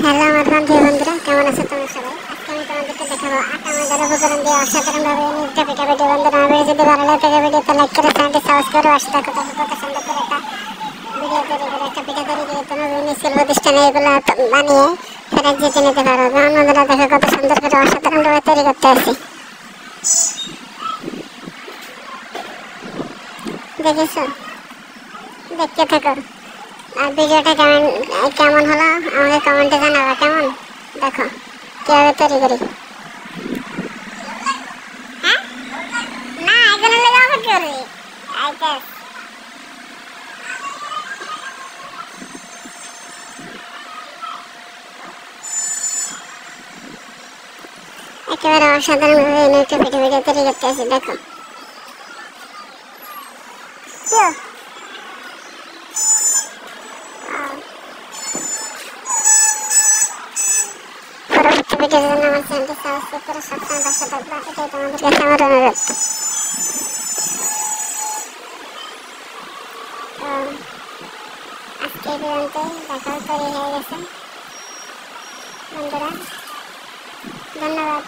Hello আমার বন্ধু বন্ধুরা, কেমন আছো তোমরা সবাই? আজকে আমি তোমাদেরকে দেখাবো আটা ময়দার উপকরণ দিয়ে অসাধারণভাবে মিষ্টি পিঠা ভিডিও। বন্ধুরা, আমার ভিডিও যদি ভালো লাগে ভিডিওতে লাইক করে চ্যানেলটি সাবস্ক্রাইব করে আসতে থাকো। কত সুন্দর করে একটা ভিডিও তৈরি করে একটা পিঠা তৈরি করে তোমরা বিভিন্ন স্কুল প্রতিষ্ঠানে এগুলো বানিয়ে ফেরত জিতে নিতে পারো। যেমন বন্ধুরা দেখো কত সুন্দর করে অসাধারণভাবে তৈরি করতে আসি। দেখেছো? দেখতে থাকো। আর ভিডিওটা কেমন হলো আমাকে কমেন্টে জানাবা। কেমন দেখো কিভাবে তৈরি করি। হ্যাঁ না, এখানে লেগে আবার কি করবি? আইতে একেবারে অসাধারণভাবে একটা ভিডিও তৈরি করতে আসি। দেখো পরবর্তী ভিডিওর জন্য আমার চ্যানেলটি সাবস্ক্রাইব করে সবসময় পাশে থাকবা, এটাই তোমাদের কাছে আমার অনুরোধ। তো আজকে এই পর্যন্তই, দেখাও তৈরি হয়ে গেছে বন্ধুরা। ধন্যবাদ।